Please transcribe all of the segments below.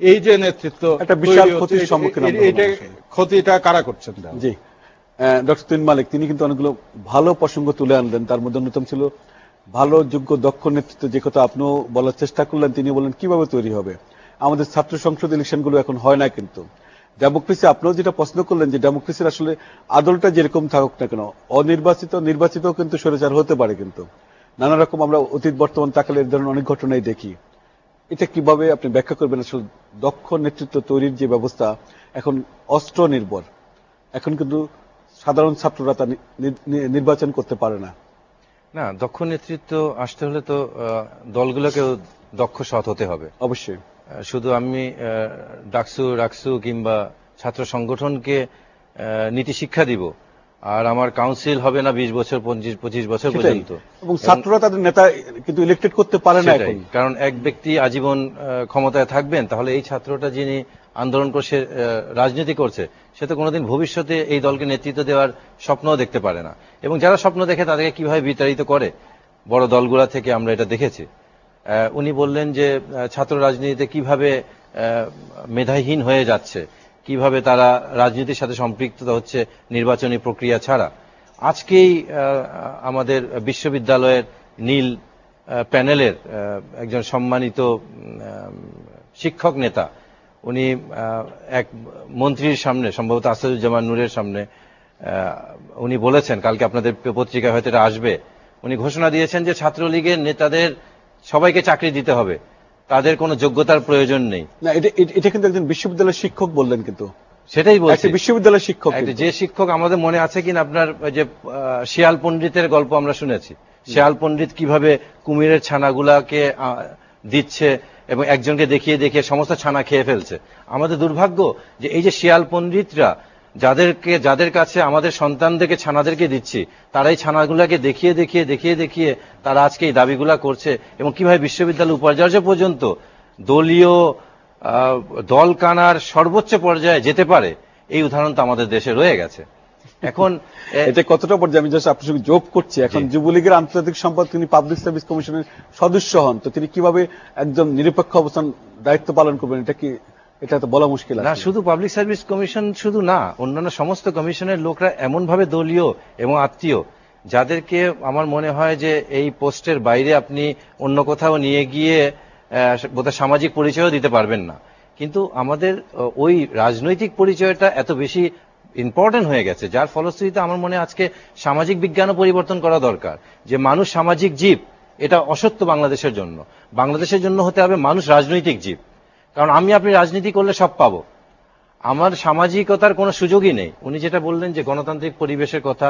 এই যে নেতৃত্ব একটা বিশাল ক্ষতির সম্মুখীন ক্ষতিটা কারা করছেন? জি, ডক্টর তুহিন মালিক তিনি কিন্তু অনেকগুলো ভালো প্রসঙ্গ তুলে আনলেন। তার মধ্যে অন্যতম ছিল ভালো যোগ্য দক্ষ নেতৃত্ব, যে কথা আপনিও বলার চেষ্টা করলেন। তিনি বলেন কিভাবে তৈরি হবে। আমাদের ছাত্র সংসদ ইলেকশনগুলো এখন হয় না, কিন্তু ডেমোক্রেসি আপনিও যেটা প্রশ্ন করলেন যে ডেমোক্রেসির আসলে আদলটা যেরকম থাকুক না কেন, অনির্বাচিত নির্বাচিতও কিন্তু স্বৈরাচার হতে পারে। কিন্তু নানা রকম আমরা অতীত বর্তমান তাকালে এই ধরনের অনেক ঘটনাই দেখি। এটা কিভাবে আপনি ব্যাখ্যা করবেন? আসলে দক্ষ নেতৃত্ব তৈরির যে ব্যবস্থা এখন অস্ত্র নির্ভর, এখন কিন্তু সাধারণ ছাত্ররা তা নির্বাচন করতে পারে না। না, দক্ষ নেতৃত্ব আসতে হলে তো দলগুলোকেও দক্ষ সৎ হতে হবে অবশ্যই। শুধু আমি ডাকসু রাকসু কিংবা ছাত্র সংগঠনকে নীতি শিক্ষা দিব আর আমার কাউন্সিল হবে না 20 বছর 25 বছর পর্যন্ত, এবং ছাত্ররা তাদের নেতা কিন্তু ইলেক্টেড করতে পারে না এখন। কারণ এক ব্যক্তি আজীবন ক্ষমতায় থাকবেন, তাহলে এই ছাত্রটা যিনি আন্দোলন করছে রাজনীতি করছে সে তো কোনোদিন ভবিষ্যতে এই দলকে নেতৃত্ব দেওয়ার স্বপ্নও দেখতে পারে না। এবং যারা স্বপ্ন দেখে তাদেরকে কিভাবে বিতাড়িত করে বড় দলগুলা থেকে আমরা এটা দেখেছি। উনি বললেন যে ছাত্র রাজনীতিতে কিভাবে মেধাহীন হয়ে যাচ্ছে, কিভাবে তারা রাজনীতির সাথে সম্পৃক্ততা হচ্ছে নির্বাচনী প্রক্রিয়া ছাড়া। আজকেই আমাদের বিশ্ববিদ্যালয়ের নীল প্যানেলের একজন সম্মানিত শিক্ষক নেতা উনি এক মন্ত্রীর সামনে, সম্ভবত আসাদুজ্জামান নূরের সামনে, উনি বলেছেন, কালকে আপনাদের পত্রিকায় হয়তো এটা আসবে, উনি ঘোষণা দিয়েছেন যে ছাত্রলীগের নেতাদের সবাইকে চাকরি দিতে হবে, তাদের কোনো যোগ্যতার প্রয়োজন নেই। না, এটা কিন্তু একজন বিশ্ববিদ্যালয়ের শিক্ষক বললেন। কিন্তু সেটাই বলছি, বিশ্ববিদ্যালয়ের শিক্ষক, যে শিক্ষক আমাদের মনে আছে কিনা আপনার যে শিয়াল পণ্ডিতের গল্প আমরা শুনেছি, শিয়াল পণ্ডিত কিভাবে কুমিরের ছানাগুলাকে দিচ্ছে এবং একজনকে দেখিয়ে দেখিয়ে সমস্ত ছানা খেয়ে ফেলছে। আমাদের দুর্ভাগ্য যে এই যে শিয়াল পণ্ডিতরা যাদের কাছে আমাদের সন্তানদেরকে ছানাদেরকে দিচ্ছি, তারা এই ছানাগুলাকে দেখিয়ে দেখিয়ে দেখিয়ে দেখিয়ে তারা আজকে এই দাবিগুলা করছে। এবং কিভাবে বিশ্ববিদ্যালয় উপাচার্য পর্যন্ত দলীয় দল কানার সর্বোচ্চ পর্যায়ে যেতে পারে, এই উদাহরণ তো আমাদের দেশে রয়ে গেছে। এখন এটা কতটা পর্যায়ে আমি জাস্ট আপনার সঙ্গে যোগ করছি, এখন যুবলীগের আন্তর্জাতিক সম্পাদক, তিনি পাবলিক সার্ভিস কমিশনের সদস্য হন, তো তিনি কিভাবে একদম নিরপেক্ষ অবস্থান দায়িত্ব পালন করবেন? এটা তো বলা মুশকিল না। শুধু পাবলিক সার্ভিস কমিশন শুধু না, অন্যান্য সমস্ত কমিশনের লোকরা এমনভাবে দলীয় এবং আত্মীয়, যাদেরকে আমার মনে হয় যে এই পোস্টের বাইরে আপনি অন্য কোথাও নিয়ে গিয়ে বোধহয় সামাজিক পরিচয়ও দিতে পারবেন না। কিন্তু আমাদের ওই রাজনৈতিক পরিচয়টা এত বেশি ইম্পর্টেন্ট হয়ে গেছে, যার ফলশ্রুতিতে আমার মনে আজকে সামাজিক বিজ্ঞানও পরিবর্তন করা দরকার। যে মানুষ সামাজিক জীব, এটা অসত্য বাংলাদেশের জন্য। বাংলাদেশের জন্য হতে হবে মানুষ রাজনৈতিক জীব। কারণ আপনি রাজনীতি করলে সব পাবো, আমার সামাজিকতার কোনো সুযোগই নেই। উনি যেটা বললেন যে গণতান্ত্রিক পরিবেশের কথা,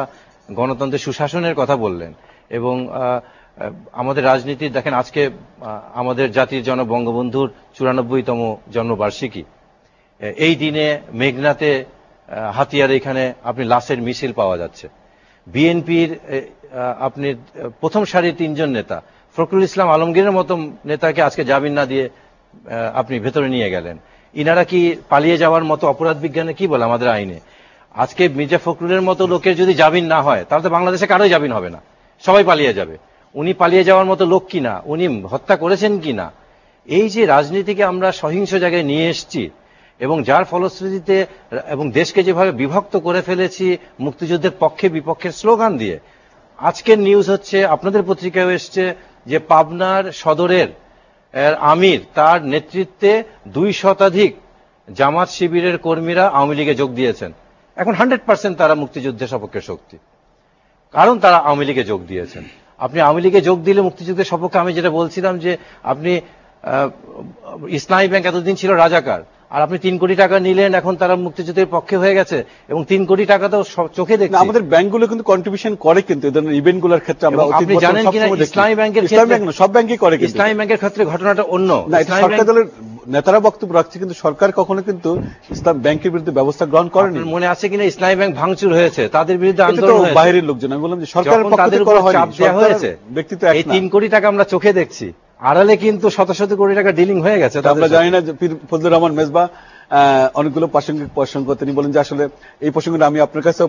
গণতন্ত্রের সুশাসনের কথা বললেন। এবং আমাদের রাজনীতির দেখেন, আজকে আমাদের জাতির জনক বঙ্গবন্ধুর 94তম জন্মবার্ষিকী। এই দিনে মেঘনাতে হাতিয়ার এখানে আপনি লাশের মিছিল পাওয়া যাচ্ছে। বিএনপির আপনি প্রথম সারির 3 জন নেতা, ফখরুল ইসলাম আলমগীরের মতো নেতাকে আজকে জামিন না দিয়ে আপনি ভেতরে নিয়ে গেলেন। ইনারা কি পালিয়ে যাওয়ার মতো অপরাধ বিজ্ঞানে কি বলে আমাদের আইনে? আজকে মির্জা ফখরুলের মতো লোকের যদি জামিন না হয়, তাহলে তো বাংলাদেশে কারোই জামিন হবে না, সবাই পালিয়ে যাবে। উনি পালিয়ে যাওয়ার মতো লোক কিনা, উনি হত্যা করেছেন কিনা। এই যে রাজনীতিকে আমরা সহিংস জায়গায় নিয়ে এসেছি এবং যার ফলশ্রুতিতে এবং দেশকে যেভাবে বিভক্ত করে ফেলেছি মুক্তিযুদ্ধের পক্ষে বিপক্ষের স্লোগান দিয়ে। আজকের নিউজ হচ্ছে, আপনাদের পত্রিকায় এসছে যে পাবনার সদরের আমির, তার নেতৃত্বে 2 শতাধিক জামাত শিবিরের কর্মীরা আওয়ামী লীগে যোগ দিয়েছেন। এখন 100% তারা মুক্তিযুদ্ধের সপক্ষে শক্তি, কারণ তারা আওয়ামী লীগে যোগ দিয়েছেন। আপনি আওয়ামী লীগে যোগ দিলে মুক্তিযুদ্ধের সপক্ষে, আমি যেটা বলছিলাম যে আপনি ইসলামী ব্যাংক এতদিন ছিল রাজাকার, আর আপনি 3 কোটি টাকা নিলেন, এখন তারা মুক্তিযুদ্ধের পক্ষে হয়ে গেছে এবং 3 কোটি টাকা তো চোখে দেখছি। আমাদের ব্যাংকগুলো কিন্তু কন্ট্রিবিউশন করে, কিন্তু এই ধরনের ইভেন্টগুলোর ক্ষেত্রে আমরা আপনি জানেন কিনা ইসলামী ব্যাংকের ক্ষেত্রে, সব ব্যাংকই করে, ইসলামী ব্যাংকের ক্ষেত্রে ঘটনাটা অন্য। সরকার দলের নেতারা বক্তব্য রাখছে, কিন্তু সরকার কখনো কিন্তু ইসলাম ব্যাংকের বিরুদ্ধে ব্যবস্থা গ্রহণ করেনি। মনে আছে কিনা ইসলামী ব্যাংক ভাঙচুর হয়েছে, তাদের বিরুদ্ধে আন্দোলন হয়েছে, বাইরের লোকজন। আমি বললাম যে সরকারের পক্ষ থেকে করা হয়নি, চাপ দেওয়া হয়েছে। এই 3 কোটি টাকা আমরা চোখে দেখছি, আড়ালে কিন্তু শত শত কোটি টাকা ডিলিং হয়ে গেছে। আমরা জানি না যে ফজলুর রহমান মেজবা অনেকগুলো প্রাসঙ্গিক প্রসঙ্গ তিনি বলেন যে আসলে এই প্রসঙ্গটা আমি আপনার কাছেও